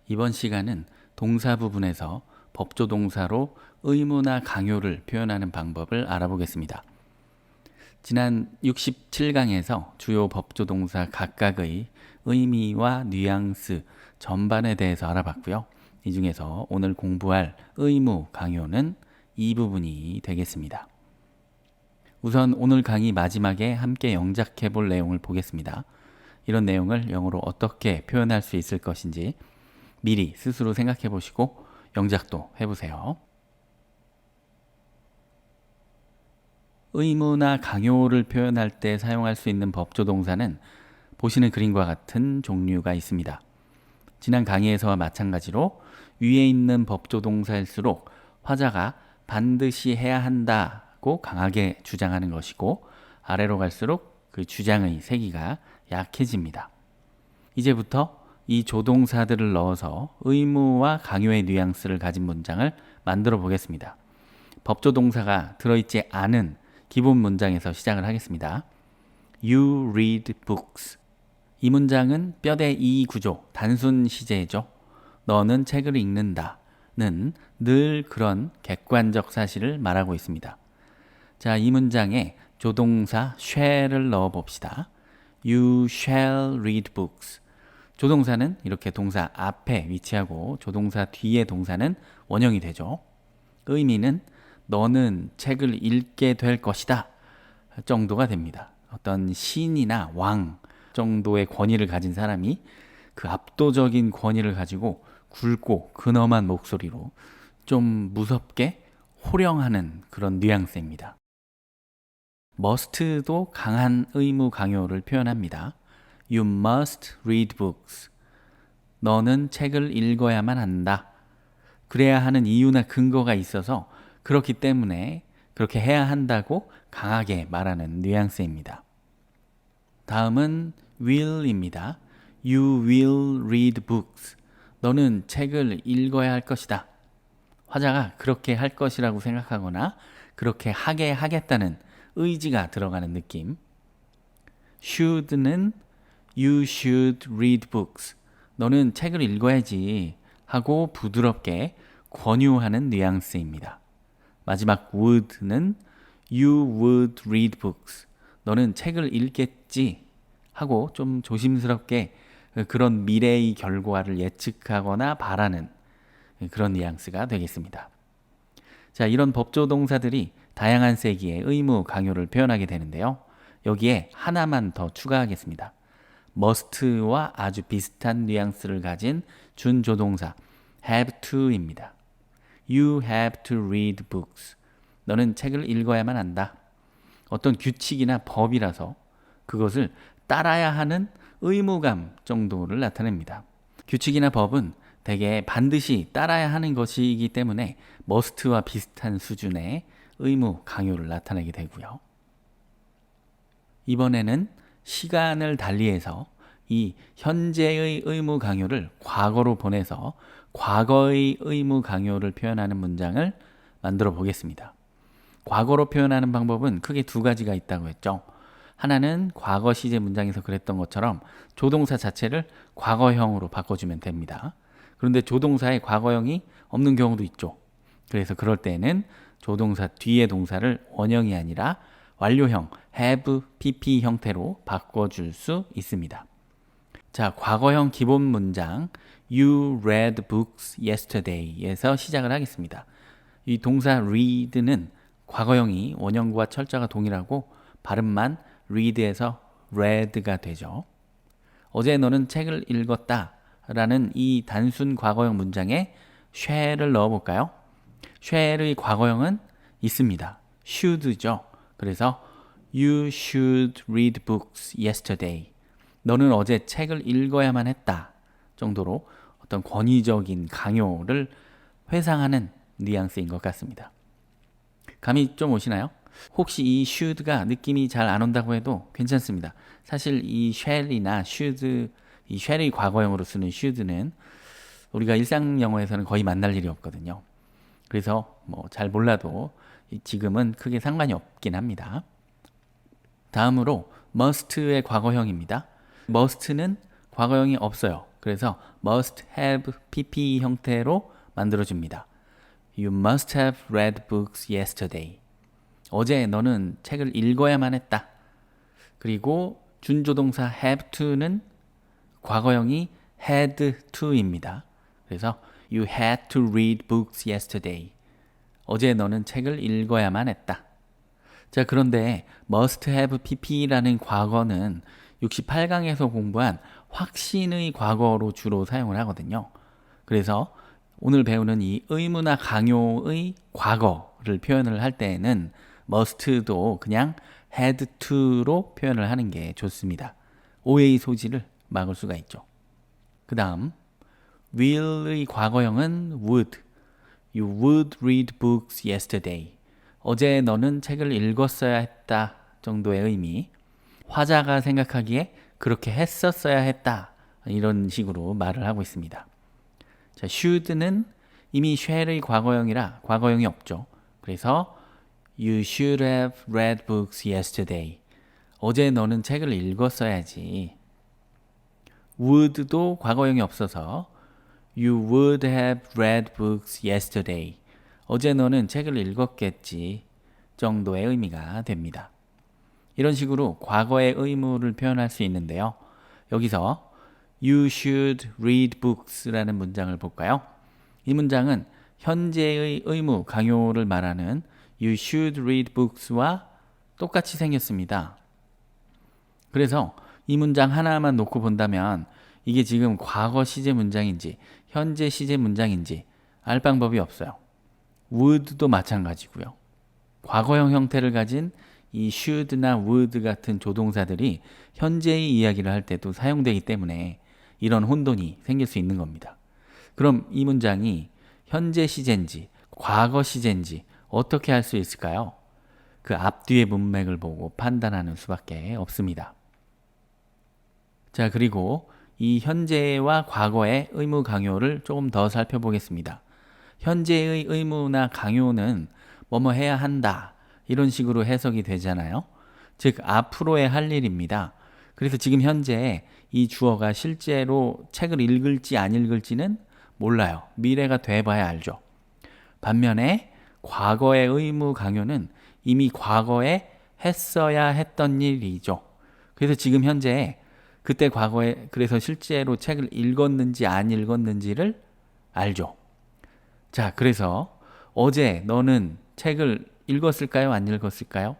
이번 시간은 동사 부분에서 법조 동사로 의무나 강요를 표현하는 방법을 알아보겠습니다. 지난 67강에서 주요 법조 동사 각각의 의미와 뉘앙스 전반에 대해서 알아봤고요. 이 중에서 오늘 공부할 의무, 강요는 이 부분이 되겠습니다. 우선 오늘 강의 마지막에 함께 영작해 볼 내용을 보겠습니다. 이런 내용을 영어로 어떻게 표현할 수 있을 것인지 미리 스스로 생각해 보시고 영작도 해보세요. 의무나 강요를 표현할 때 사용할 수 있는 법조 동사는 보시는 그림과 같은 종류가 있습니다. 지난 강의에서와 마찬가지로 위에 있는 법조 동사일수록 화자가 반드시 해야 한다고 강하게 주장하는 것이고, 아래로 갈수록 그 주장의 세기가 약해집니다. 이제부터 이 조동사들을 넣어서 의무와 강요의 뉘앙스를 가진 문장을 만들어 보겠습니다. 법조 동사가 들어있지 않은 기본 문장에서 시작을 하겠습니다. You read books. 이 문장은 뼈대 이 구조, 단순 시제죠. 너는 책을 읽는다는 늘 그런 객관적 사실을 말하고 있습니다. 자, 이 문장에 조동사 shall을 넣어 봅시다. You shall read books. 조동사는 이렇게 동사 앞에 위치하고 조동사 뒤에 동사는 원형이 되죠. 의미는 너는 책을 읽게 될 것이다 정도가 됩니다. 어떤 신이나 왕 정도의 권위를 가진 사람이 그 압도적인 권위를 가지고 굵고 근엄한 목소리로 좀 무섭게 호령하는 그런 뉘앙스입니다. must도 강한 의무 강요를 표현합니다. You must read books. 너는 책을 읽어야만 한다. 그래야 하는 이유나 근거가 있어서 그렇기 때문에 그렇게 해야 한다고 강하게 말하는 뉘앙스입니다. 다음은 will입니다. You will read books. 너는 책을 읽어야 할 것이다. 화자가 그렇게 할 것이라고 생각하거나 그렇게 하게 하겠다는 의지가 들어가는 느낌. should는 You should read books. 너는 책을 읽어야지 하고 부드럽게 권유하는 뉘앙스입니다. 마지막 would는 You would read books. 너는 책을 읽겠지 하고 좀 조심스럽게 그런 미래의 결과를 예측하거나 바라는 그런 뉘앙스가 되겠습니다. 자, 이런 법조 동사들이 다양한 세기의 의무, 강요를 표현하게 되는데요. 여기에 하나만 더 추가하겠습니다. must와 아주 비슷한 뉘앙스를 가진 준조동사 have to입니다. You have to read books. 너는 책을 읽어야만 한다. 어떤 규칙이나 법이라서 그것을 따라야 하는 의무감 정도를 나타냅니다. 규칙이나 법은 대개 반드시 따라야 하는 것이기 때문에 must와 비슷한 수준의 의무, 강요를 나타내게 되고요. 이번에는 시간을 달리해서 이 현재의 의무 강요를 과거로 보내서 과거의 의무 강요를 표현하는 문장을 만들어 보겠습니다. 과거로 표현하는 방법은 크게 두 가지가 있다고 했죠. 하나는 과거 시제 문장에서 그랬던 것처럼 조동사 자체를 과거형으로 바꿔주면 됩니다. 그런데 조동사에 과거형이 없는 경우도 있죠. 그래서 그럴 때는 조동사 뒤에 동사를 원형이 아니라 완료형 have, pp 형태로 바꿔줄 수 있습니다. 자, 과거형 기본 문장 You read books yesterday에서 시작을 하겠습니다. 이 동사 read는 과거형이 원형과 철자가 동일하고 발음만 read에서 read가 되죠. 어제 너는 책을 읽었다 라는 이 단순 과거형 문장에 shall을 넣어볼까요? shall의 과거형은 있습니다. should죠. 그래서 You should read books yesterday. 너는 어제 책을 읽어야만 했다 정도로 어떤 권위적인 강요를 회상하는 뉘앙스인 것 같습니다. 감이 좀 오시나요? 혹시 이 should가 느낌이 잘 안 온다고 해도 괜찮습니다. 사실 이 shall이나 should, 이 shall의 과거형으로 쓰는 should는 우리가 일상 영어에서는 거의 만날 일이 없거든요. 그래서 뭐 잘 몰라도 지금은 크게 상관이 없긴 합니다. 다음으로 must의 과거형입니다. must는 과거형이 없어요. 그래서 must have pp 형태로 만들어줍니다. You must have read books yesterday. 어제 너는 책을 읽어야만 했다. 그리고 준조동사 have to는 과거형이 had to입니다. 그래서 You had to read books yesterday. 어제 너는 책을 읽어야만 했다. 자, 그런데 must have pp라는 과거는 68강에서 공부한 확신의 과거로 주로 사용을 하거든요. 그래서 오늘 배우는 이 의무나 강요의 과거를 표현을 할 때에는 must도 그냥 had to로 표현을 하는 게 좋습니다. 오해의 소지를 막을 수가 있죠. 그 다음 will의 과거형은 would. You would read books yesterday. 어제 너는 책을 읽었어야 했다 정도의 의미. 화자가 생각하기에 그렇게 했었어야 했다. 이런 식으로 말을 하고 있습니다. 자, should는 이미 shall의 과거형이라 과거형이 없죠. 그래서 You should have read books yesterday. 어제 너는 책을 읽었어야지. would도 과거형이 없어서 You would have read books yesterday. 어제 너는 책을 읽었겠지 정도의 의미가 됩니다. 이런 식으로 과거의 의무를 표현할 수 있는데요. 여기서 You should read books라는 문장을 볼까요? 이 문장은 현재의 의무, 강요를 말하는 You should read books와 똑같이 생겼습니다. 그래서 이 문장 하나만 놓고 본다면 이게 지금 과거 시제 문장인지 현재 시제 문장인지 알 방법이 없어요. would도 마찬가지고요. 과거형 형태를 가진 이 should나 would 같은 조동사들이 현재의 이야기를 할 때도 사용되기 때문에 이런 혼돈이 생길 수 있는 겁니다. 그럼 이 문장이 현재 시제인지 과거 시제인지 어떻게 할 수 있을까요? 그 앞뒤의 문맥을 보고 판단하는 수밖에 없습니다. 자, 그리고 이 현재와 과거의 의무 강요를 조금 더 살펴보겠습니다. 현재의 의무나 강요는 뭐뭐 해야 한다 이런 식으로 해석이 되잖아요. 즉 앞으로의 할 일입니다. 그래서 지금 현재 이 주어가 실제로 책을 읽을지 안 읽을지는 몰라요. 미래가 돼봐야 알죠. 반면에 과거의 의무 강요는 이미 과거에 했어야 했던 일이죠. 그래서 지금 현재 그때 과거에 그래서 실제로 책을 읽었는지 안 읽었는지를 알죠. 자, 그래서 어제 너는 책을 읽었을까요? 안 읽었을까요?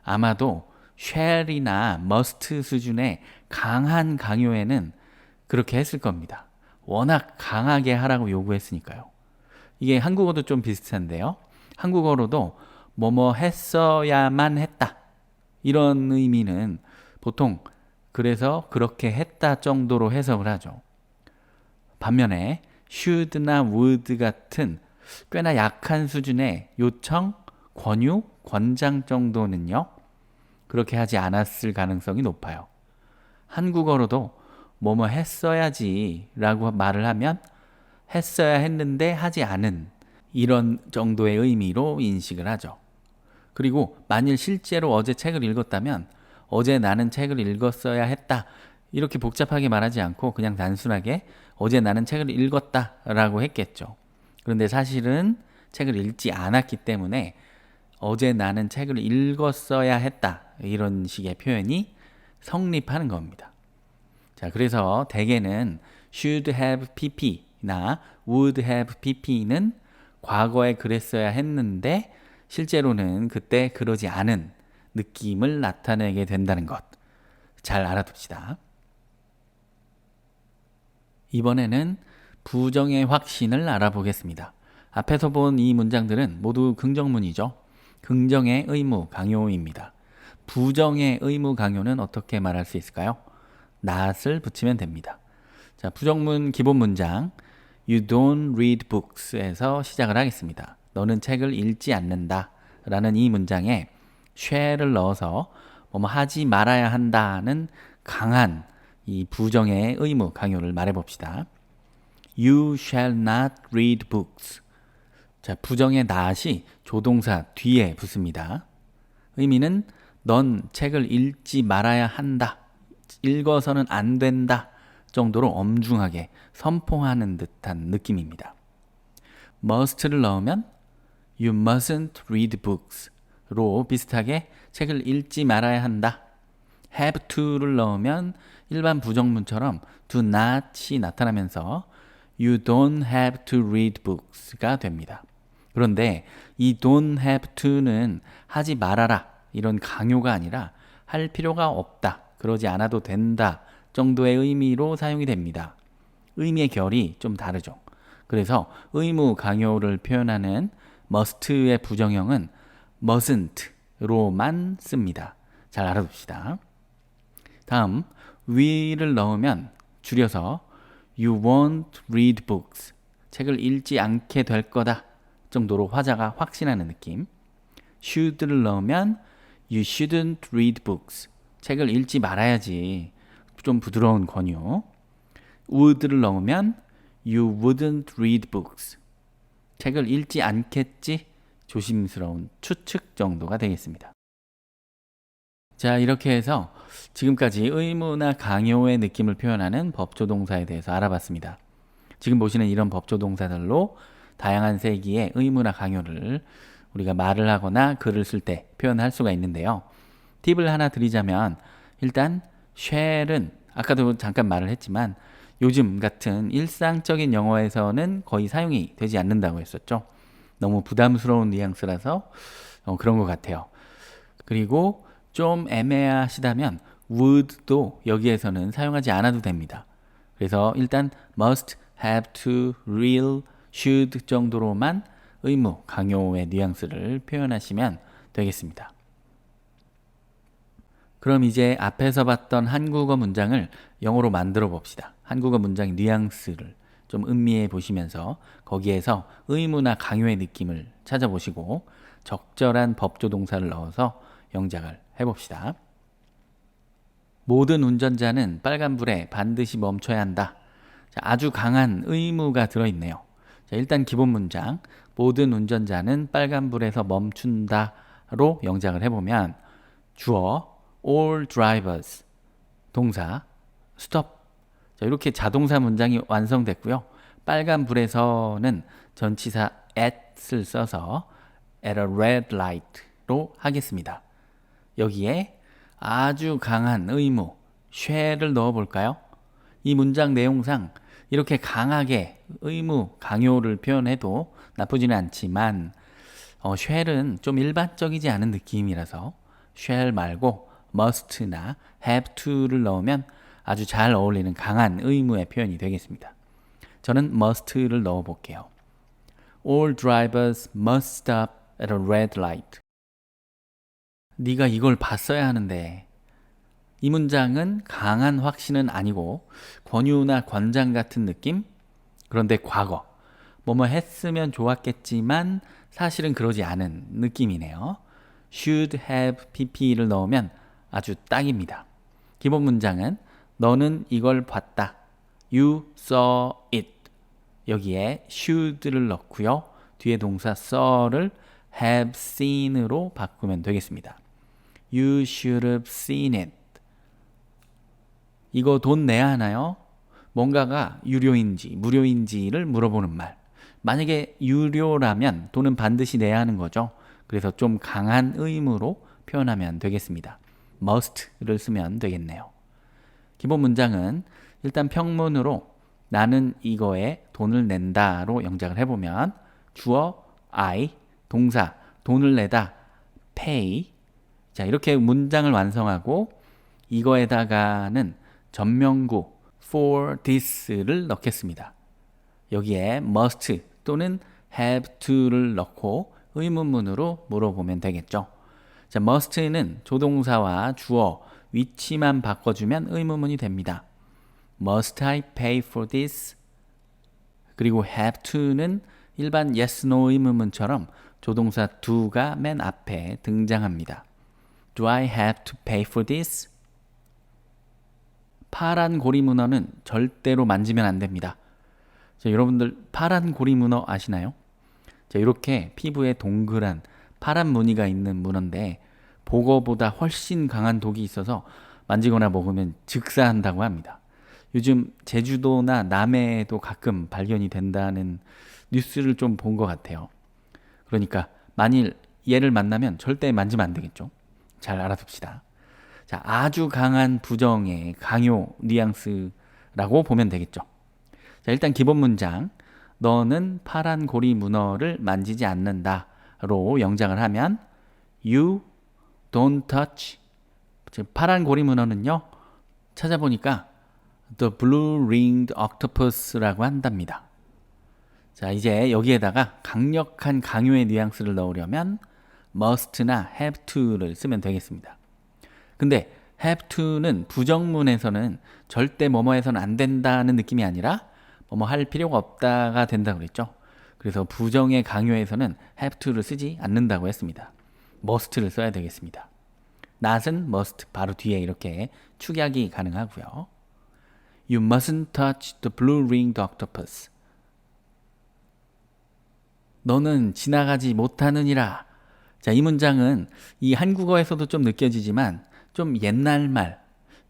아마도 shall이나 must 수준의 강한 강요에는 그렇게 했을 겁니다. 워낙 강하게 하라고 요구했으니까요. 이게 한국어도 좀 비슷한데요. 한국어로도 뭐뭐 했어야만 했다. 이런 의미는 보통 그래서 그렇게 했다 정도로 해석을 하죠. 반면에 should나 would 같은 꽤나 약한 수준의 요청, 권유, 권장 정도는요. 그렇게 하지 않았을 가능성이 높아요. 한국어로도 뭐뭐 했어야지 라고 말을 하면 했어야 했는데 하지 않은 이런 정도의 의미로 인식을 하죠. 그리고 만일 실제로 어제 책을 읽었다면 어제 나는 책을 읽었어야 했다. 이렇게 복잡하게 말하지 않고 그냥 단순하게 어제 나는 책을 읽었다 라고 했겠죠. 그런데 사실은 책을 읽지 않았기 때문에 어제 나는 책을 읽었어야 했다. 이런 식의 표현이 성립하는 겁니다. 자, 그래서 대개는 should have pp나 would have pp는 과거에 그랬어야 했는데 실제로는 그때 그러지 않은 느낌을 나타내게 된다는 것. 잘 알아둡시다. 이번에는 부정의 확신을 알아보겠습니다. 앞에서 본 이 문장들은 모두 긍정문이죠. 긍정의 의무 강요입니다. 부정의 의무 강요는 어떻게 말할 수 있을까요? not을 붙이면 됩니다. 자, 부정문 기본 문장 You don't read books에서 시작을 하겠습니다. 너는 책을 읽지 않는다 라는 이 문장에 shall을 넣어서 뭐뭐 하지 말아야 한다는 강한 이 부정의 의무 강요를 말해 봅시다. You shall not read books. 자, 부정의 not이 조동사 뒤에 붙습니다. 의미는 넌 책을 읽지 말아야 한다. 읽어서는 안 된다 정도로 엄중하게 선포하는 듯한 느낌입니다. must를 넣으면 you mustn't read books로 비슷하게 책을 읽지 말아야 한다. have to를 넣으면 일반 부정문처럼 do not이 나타나면서 you don't have to read books가 됩니다. 그런데 이 don't have to는 하지 말아라 이런 강요가 아니라 할 필요가 없다, 그러지 않아도 된다 정도의 의미로 사용이 됩니다. 의미의 결이 좀 다르죠. 그래서 의무 강요를 표현하는 must의 부정형은 mustn't로만 씁니다. 잘 알아둡시다. 다음 will을 넣으면 줄여서 you won't read books, 책을 읽지 않게 될 거다 정도로 화자가 확신하는 느낌. should를 넣으면 you shouldn't read books, 책을 읽지 말아야지, 좀 부드러운 권유. would를 넣으면 you wouldn't read books, 책을 읽지 않겠지, 조심스러운 추측 정도가 되겠습니다. 자, 이렇게 해서 지금까지 의무나 강요의 느낌을 표현하는 법조동사에 대해서 알아봤습니다. 지금 보시는 이런 법조동사들로 다양한 세기의 의무나 강요를 우리가 말을 하거나 글을 쓸 때 표현할 수가 있는데요. 팁을 하나 드리자면 일단 shall은 아까도 잠깐 말을 했지만 요즘 같은 일상적인 영어에서는 거의 사용이 되지 않는다고 했었죠. 너무 부담스러운 뉘앙스라서 그런 것 같아요. 그리고 좀 애매하시다면 would도 여기에서는 사용하지 않아도 됩니다. 그래서 일단 must, have to, will, should 정도로만 의무, 강요의 뉘앙스를 표현하시면 되겠습니다. 그럼 이제 앞에서 봤던 한국어 문장을 영어로 만들어 봅시다. 한국어 문장의 뉘앙스를 좀 음미해 보시면서 거기에서 의무나 강요의 느낌을 찾아보시고 적절한 법조동사를 넣어서 영작을 해봅시다. 모든 운전자는 빨간불에 반드시 멈춰야 한다. 자, 아주 강한 의무가 들어있네요. 자, 일단 기본 문장 모든 운전자는 빨간불에서 멈춘다로 영작을 해보면 주어 all drivers, 동사 stop. 자, 이렇게 자동사 문장이 완성됐고요. 빨간불에서는 전치사 at을 써서 at a red light로 하겠습니다. 여기에 아주 강한 의무 shall을 넣어 볼까요? 이 문장 내용상 이렇게 강하게 의무, 강요를 표현해도 나쁘지는 않지만 shall은 좀 일반적이지 않은 느낌이라서 shall 말고 must나 have to를 넣으면 아주 잘 어울리는 강한 의무의 표현이 되겠습니다. 저는 must를 넣어 볼게요. All drivers must stop at a red light. 네가 이걸 봤어야 하는데. 이 문장은 강한 확신은 아니고 권유나 권장 같은 느낌? 그런데 과거, 뭐뭐 했으면 좋았겠지만 사실은 그러지 않은 느낌이네요. should have pp를 넣으면 아주 딱입니다. 기본 문장은 너는 이걸 봤다. You saw it. 여기에 should를 넣고요. 뒤에 동사 saw를 have seen으로 바꾸면 되겠습니다. You should have seen it. 이거 돈 내야 하나요? 뭔가가 유료인지 무료인지를 물어보는 말. 만약에 유료라면 돈은 반드시 내야 하는 거죠. 그래서 좀 강한 의무로 표현하면 되겠습니다. must를 쓰면 되겠네요. 기본 문장은 일단 평문으로 나는 이거에 돈을 낸다로 영작을 해보면 주어 I, 동사 돈을 내다 pay. 자, 이렇게 문장을 완성하고 이거에다가는 전명구 for this를 넣겠습니다. 여기에 must 또는 have to를 넣고 의문문으로 물어보면 되겠죠. 자, must는 조동사와 주어, 위치만 바꿔주면 의문문이 됩니다. Must I pay for this? 그리고 have to는 일반 yes, no 의문문처럼 조동사 do가 맨 앞에 등장합니다. Do I have to pay for this? 파란 고리 문어는 절대로 만지면 안 됩니다. 자, 여러분들 파란 고리 문어 아시나요? 자, 이렇게 피부에 동그란 파란 무늬가 있는 문어인데 복어보다 훨씬 강한 독이 있어서 만지거나 먹으면 즉사한다고 합니다. 요즘 제주도나 남해에도 가끔 발견이 된다는 뉴스를 좀 본 것 같아요. 그러니까 만일 얘를 만나면 절대 만지면 안 되겠죠. 잘 알아둡시다. 자, 아주 강한 부정의 강요 뉘앙스라고 보면 되겠죠. 자, 일단 기본 문장. 너는 파란 고리 문어를 만지지 않는다로 영작을 하면 You don't touch. 즉 파란 고리 문어는요. 찾아보니까 The Blue Ringed Octopus라고 한답니다. 자, 이제 여기에다가 강력한 강요의 뉘앙스를 넣으려면 must나 have to를 쓰면 되겠습니다. 근데 have to는 부정문에서는 절대 뭐뭐해서는 안 된다는 느낌이 아니라 뭐뭐 할 필요가 없다가 된다고 그랬죠. 그래서 부정의 강요에서는 have to를 쓰지 않는다고 했습니다. must를 써야 되겠습니다. not은 must 바로 뒤에 이렇게 축약이 가능하고요. You mustn't touch the blue ringed octopus. 너는 지나가지 못하느니라. 자, 이 문장은 이 한국어에서도 좀 느껴지지만 좀 옛날 말,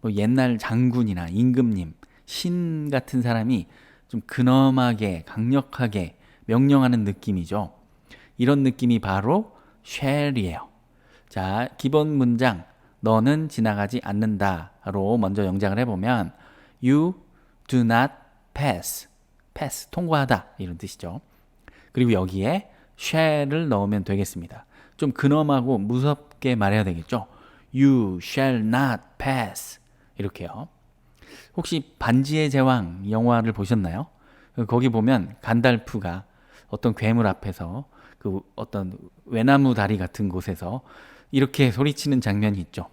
뭐 옛날 장군이나 임금님, 신 같은 사람이 좀 근엄하게 강력하게 명령하는 느낌이죠. 이런 느낌이 바로 shall이에요. 자, 기본 문장 너는 지나가지 않는다로 먼저 영작을 해보면 You do not pass. pass, 통과하다 이런 뜻이죠. 그리고 여기에 shall을 넣으면 되겠습니다. 좀 근엄하고 무섭게 말해야 되겠죠. You shall not pass. 이렇게요. 혹시 반지의 제왕 영화를 보셨나요? 거기 보면 간달프가 어떤 괴물 앞에서 그 어떤 외나무 다리 같은 곳에서 이렇게 소리치는 장면이 있죠.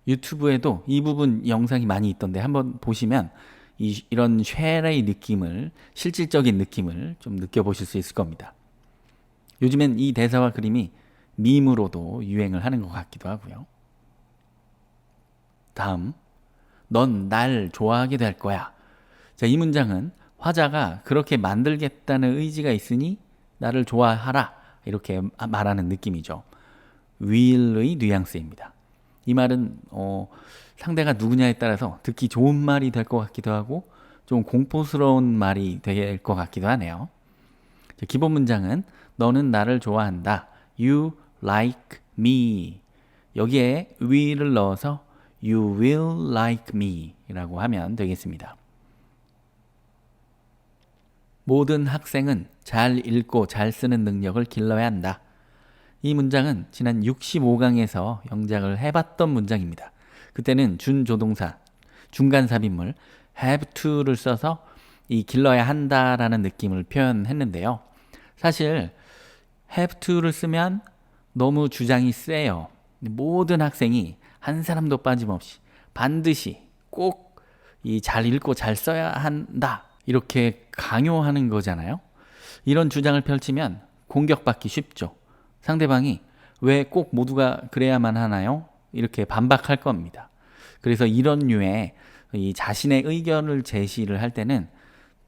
유튜브에도 이 부분 영상이 많이 있던데 한번 보시면 이런 쉘의 느낌을, 실질적인 느낌을 좀 느껴보실 수 있을 겁니다. 요즘엔 이 대사와 그림이 밈으로도 유행을 하는 것 같기도 하고요. 다음, 넌 날 좋아하게 될 거야. 자, 이 문장은 화자가 그렇게 만들겠다는 의지가 있으니 나를 좋아하라 이렇게 말하는 느낌이죠. will의 뉘앙스입니다. 이 말은 상대가 누구냐에 따라서 듣기 좋은 말이 될 것 같기도 하고 좀 공포스러운 말이 될 것 같기도 하네요. 자, 기본 문장은 너는 나를 좋아한다. You like me. 여기에 will을 넣어서 You will like me 라고 하면 되겠습니다. 모든 학생은 잘 읽고 잘 쓰는 능력을 길러야 한다. 이 문장은 지난 65강에서 영작을 해봤던 문장입니다. 그때는 준조동사, 중간삽입물 have to를 써서 이 길러야 한다라는 느낌을 표현했는데요. 사실 have to를 쓰면 너무 주장이 세요. 모든 학생이 한 사람도 빠짐없이 반드시 꼭 이 잘 읽고 잘 써야 한다. 이렇게 강요하는 거잖아요. 이런 주장을 펼치면 공격받기 쉽죠. 상대방이 왜 꼭 모두가 그래야만 하나요? 이렇게 반박할 겁니다. 그래서 이런 류의 이 자신의 의견을 제시를 할 때는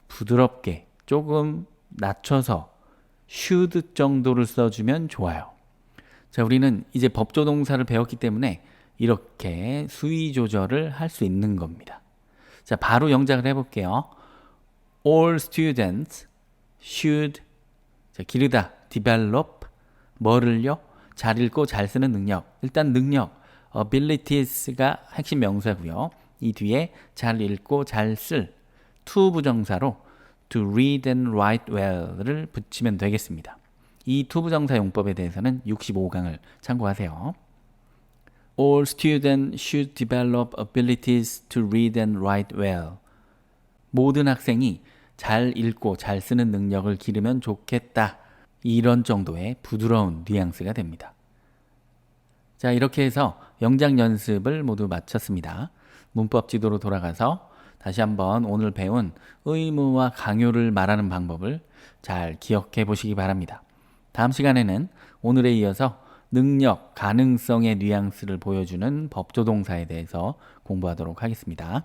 부드럽게 조금 낮춰서 should 정도를 써주면 좋아요. 자, 우리는 이제 법조동사를 배웠기 때문에 이렇게 수위 조절을 할 수 있는 겁니다. 자, 바로 영작을 해볼게요. All students should 기르다, develop 뭐를요? 잘 읽고 잘 쓰는 능력. 일단 능력, abilities가 핵심 명사고요. 이 뒤에 잘 읽고 잘 쓸 to 부정사로 to read and write well를 붙이면 되겠습니다. 이 to 부정사 용법에 대해서는 65강을 참고하세요. All students should develop abilities to read and write well. 모든 학생이 잘 읽고 잘 쓰는 능력을 기르면 좋겠다. 이런 정도의 부드러운 뉘앙스가 됩니다. 자, 이렇게 해서 영작 연습을 모두 마쳤습니다. 문법 지도로 돌아가서 다시 한번 오늘 배운 의무와 강요를 말하는 방법을 잘 기억해 보시기 바랍니다. 다음 시간에는 오늘에 이어서 능력, 가능성의 뉘앙스를 보여주는 법조동사에 대해서 공부하도록 하겠습니다.